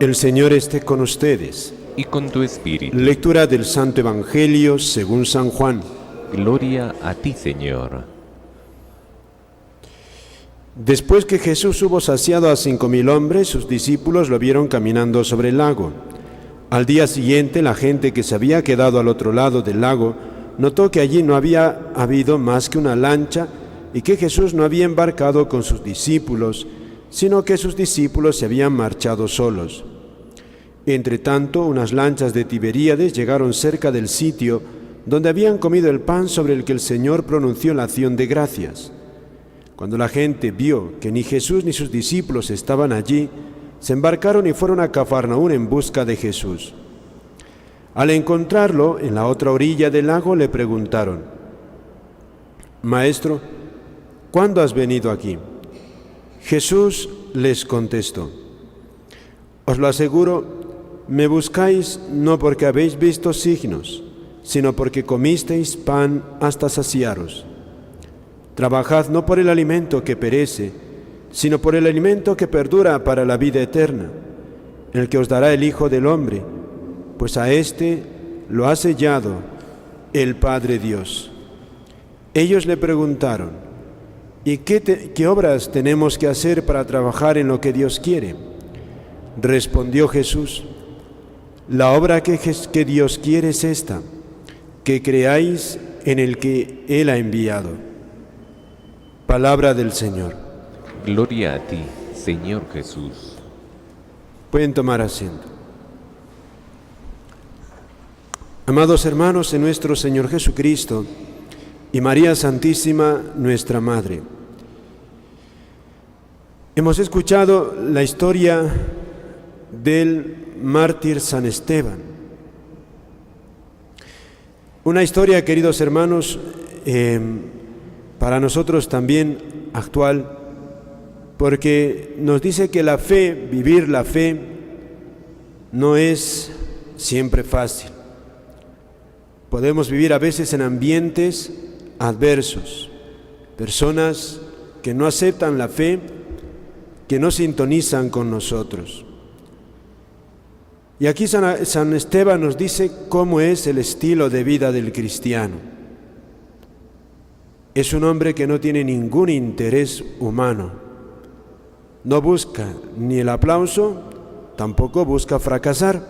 El Señor esté con ustedes. Y con tu espíritu. Lectura del Santo Evangelio según San Juan. Gloria a ti, Señor. Después que Jesús hubo saciado a 5.000 hombres, sus discípulos lo vieron caminando sobre el lago. Al día siguiente, la gente que se había quedado al otro lado del lago notó que allí no había habido más que una lancha y que Jesús no había embarcado con sus discípulos, sino que sus discípulos se habían marchado solos. Entretanto, unas lanchas de Tiberíades llegaron cerca del sitio donde habían comido el pan sobre el que el Señor pronunció la acción de gracias. Cuando la gente vio que ni Jesús ni sus discípulos estaban allí, se embarcaron y fueron a Cafarnaún en busca de Jesús. Al encontrarlo en la otra orilla del lago le preguntaron: «Maestro, ¿cuándo has venido aquí?». Jesús les contestó: «Os lo aseguro, me buscáis no porque habéis visto signos, sino porque comisteis pan hasta saciaros. Trabajad no por el alimento que perece, sino por el alimento que perdura para la vida eterna, el que os dará el Hijo del Hombre, pues a éste lo ha sellado el Padre Dios». Ellos le preguntaron: «¿Y qué obras tenemos que hacer para trabajar en lo que Dios quiere?». Respondió Jesús: «La obra que Dios quiere es esta, que creáis en el que Él ha enviado». Palabra del Señor. Gloria a ti, Señor Jesús. Pueden tomar asiento. Amados hermanos en nuestro Señor Jesucristo y María Santísima, nuestra Madre, hemos escuchado la historia del mártir San Esteban. Una historia, queridos hermanos, para nosotros también actual, porque nos dice que la fe, vivir la fe, no es siempre fácil. Podemos vivir a veces en ambientes adversos, personas que no aceptan la fe, que no sintonizan con nosotros. Y aquí San Esteban nos dice cómo es el estilo de vida del cristiano. Es un hombre que no tiene ningún interés humano. No busca ni el aplauso, tampoco busca fracasar.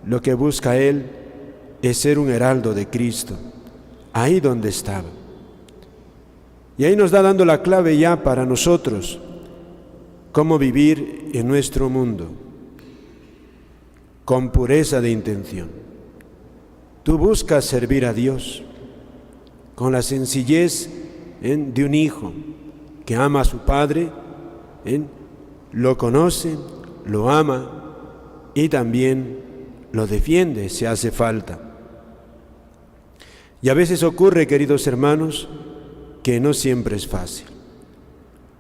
Lo que busca él es ser un heraldo de Cristo, ahí donde estaba. Y ahí nos da dando la clave ya para nosotros, cómo vivir en nuestro mundo, con pureza de intención. Tú buscas servir a Dios con la sencillez de un hijo que ama a su padre, lo conoce, lo ama y también lo defiende si hace falta. Y a veces ocurre, queridos hermanos, que no siempre es fácil.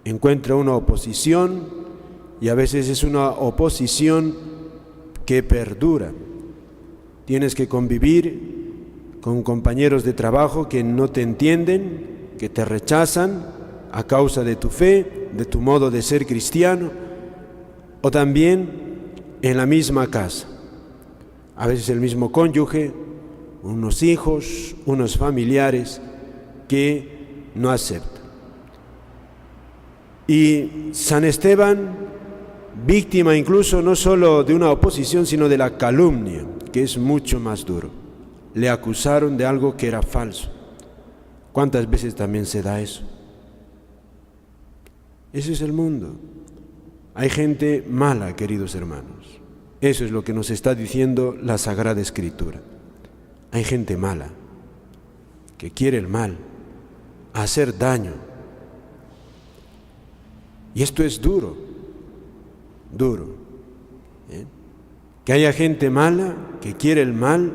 Encuentra una oposición y a veces es una oposición que perdura. Tienes que convivir con compañeros de trabajo que no te entienden, que te rechazan a causa de tu fe, de tu modo de ser cristiano, o también en la misma casa. A veces el mismo cónyuge, unos hijos, unos familiares que no aceptan. Y San Esteban, víctima incluso no solo de una oposición, sino de la calumnia, que es mucho más duro. Le acusaron de algo que era falso. ¿Cuántas veces también se da eso? Ese es el mundo. Hay gente mala, queridos hermanos. Eso es lo que nos está diciendo la Sagrada Escritura. Hay gente mala, que quiere el mal, hacer daño. Y esto es duro, duro. Que haya gente mala que quiere el mal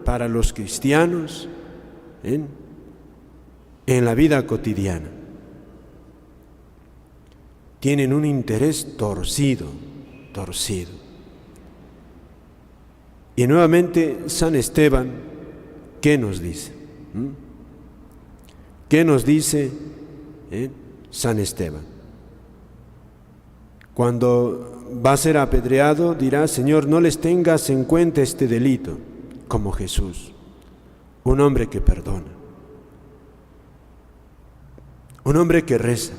para los cristianos en la vida cotidiana. Tienen un interés torcido. Y nuevamente San Esteban, ¿qué nos dice? ¿Qué nos dice San Esteban? Cuando va a ser apedreado, dirá: Señor, no les tengas en cuenta este delito, como Jesús, un hombre que perdona, un hombre que reza.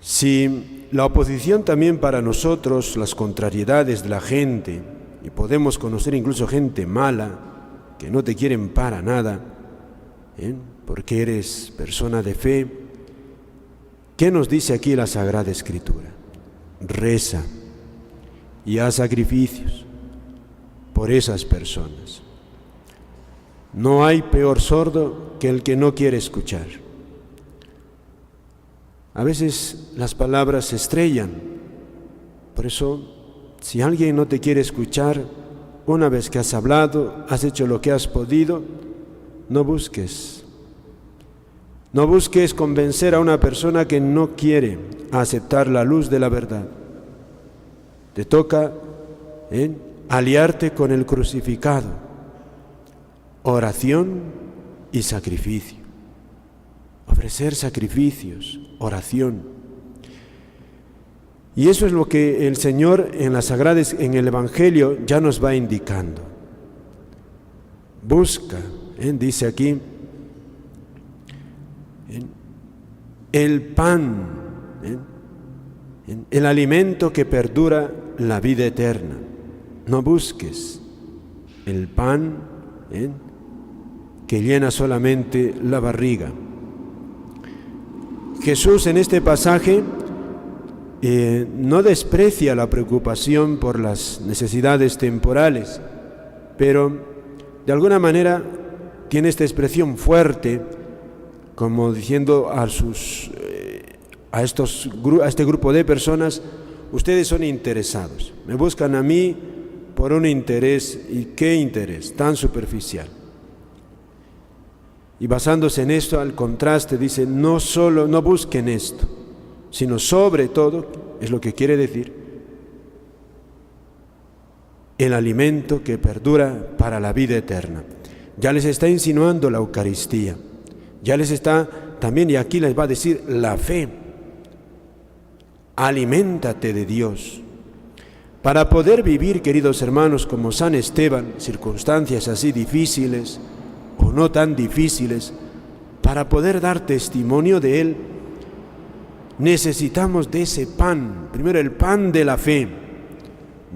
Si la oposición también para nosotros, las contrariedades de la gente, y podemos conocer incluso gente mala, que no te quieren para nada, porque eres persona de fe, ¿qué nos dice aquí la Sagrada Escritura? Reza y haz sacrificios por esas personas. No hay peor sordo que el que no quiere escuchar. A veces las palabras se estrellan. Por eso, si alguien no te quiere escuchar, una vez que has hablado, has hecho lo que has podido, no busques. No busques convencer a una persona que no quiere aceptar la luz de la verdad. Te toca aliarte con el crucificado. Oración y sacrificio. Ofrecer sacrificios, oración. Y eso es lo que el Señor en el Evangelio ya nos va indicando. Busca, dice aquí, el pan, el alimento que perdura la vida eterna. No busques el pan que llena solamente la barriga. Jesús en este pasaje no desprecia la preocupación por las necesidades temporales, pero de alguna manera tiene esta expresión fuerte, como diciendo a este grupo de personas: ustedes son interesados, me buscan a mí por un interés. ¿Y qué interés tan superficial? Y basándose en esto, al contraste, dice: no busquen esto, sino sobre todo, es lo que quiere decir, el alimento que perdura para la vida eterna. Ya les está insinuando la Eucaristía, ya les está también, y aquí les va a decir, la fe. Aliméntate de Dios. Para poder vivir, queridos hermanos, como San Esteban, circunstancias así difíciles o no tan difíciles, para poder dar testimonio de Él, necesitamos de ese pan. Primero, el pan de la fe.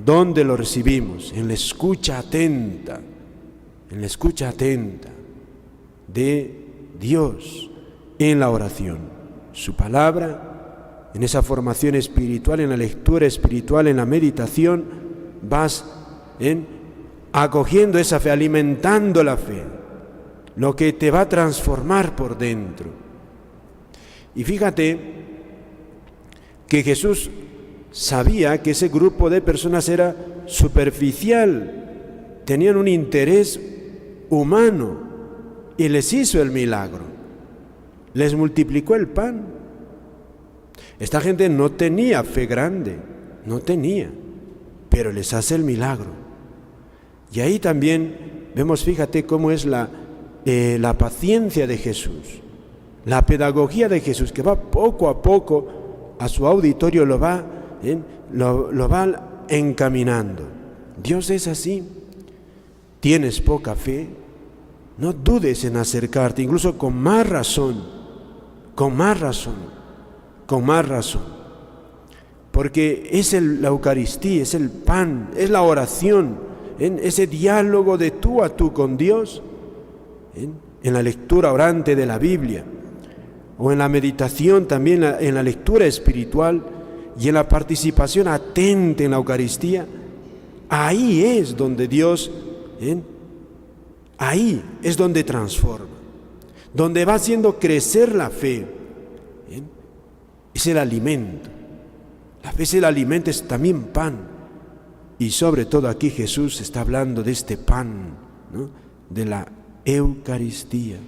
¿Dónde lo recibimos? En la escucha atenta, de Dios, en la oración, su palabra, en esa formación espiritual, en la lectura espiritual, en la meditación, vas acogiendo esa fe, alimentando la fe, lo que te va a transformar por dentro. Y fíjate que Jesús sabía que ese grupo de personas era superficial, tenían un interés humano, y les hizo el milagro, les multiplicó el pan. Esta gente no tenía fe grande, pero les hace el milagro. Y ahí también vemos, fíjate cómo es la paciencia de Jesús, la pedagogía de Jesús, que va poco a poco a su auditorio, lo va encaminando. Dios es así. ¿Tienes poca fe? No dudes en acercarte, incluso con más razón, porque es la Eucaristía, es el pan, es la oración, ese diálogo de tú a tú con Dios, en la lectura orante de la Biblia, o en la meditación también, en la lectura espiritual y en la participación atenta en la Eucaristía. Ahí es donde Dios, ahí es donde transforma, donde va haciendo crecer la fe. Es el alimento. La fe es el alimento, es también pan. Y sobre todo aquí Jesús está hablando de este pan, ¿no?, de la Eucaristía.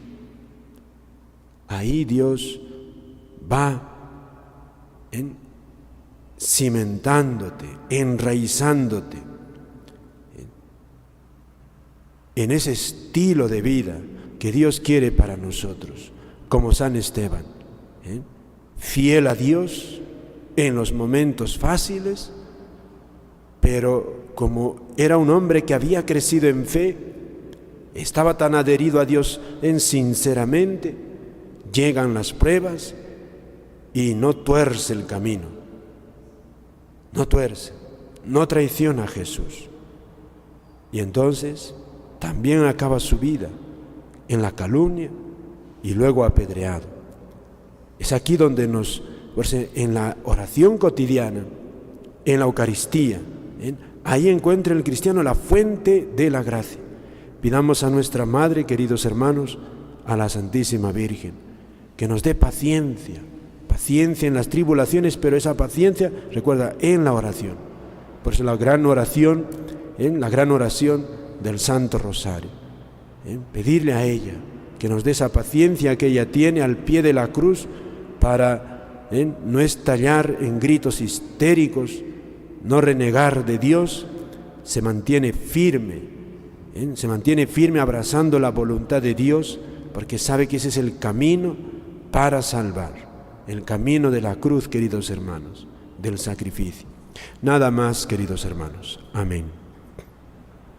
Ahí Dios va cimentándote, enraizándote en ese estilo de vida que Dios quiere para nosotros, como San Esteban, fiel a Dios, en los momentos fáciles, pero como era un hombre que había crecido en fe, estaba tan adherido a Dios sinceramente, llegan las pruebas y no tuerce el camino, no traiciona a Jesús. Y entonces también acaba su vida en la calumnia y luego apedreado. Es aquí donde en la oración cotidiana, en la Eucaristía, ahí encuentra el cristiano la fuente de la gracia. Pidamos a nuestra Madre, queridos hermanos, a la Santísima Virgen, que nos dé paciencia en las tribulaciones, pero esa paciencia, recuerda, en la oración. Por eso la gran oración, la gran oración del Santo Rosario. Pedirle a ella que nos dé esa paciencia que ella tiene al pie de la cruz para no estallar en gritos histéricos, no renegar de Dios, se mantiene firme abrazando la voluntad de Dios, porque sabe que ese es el camino para salvar, el camino de la cruz, queridos hermanos, del sacrificio. Nada más, queridos hermanos. Amén.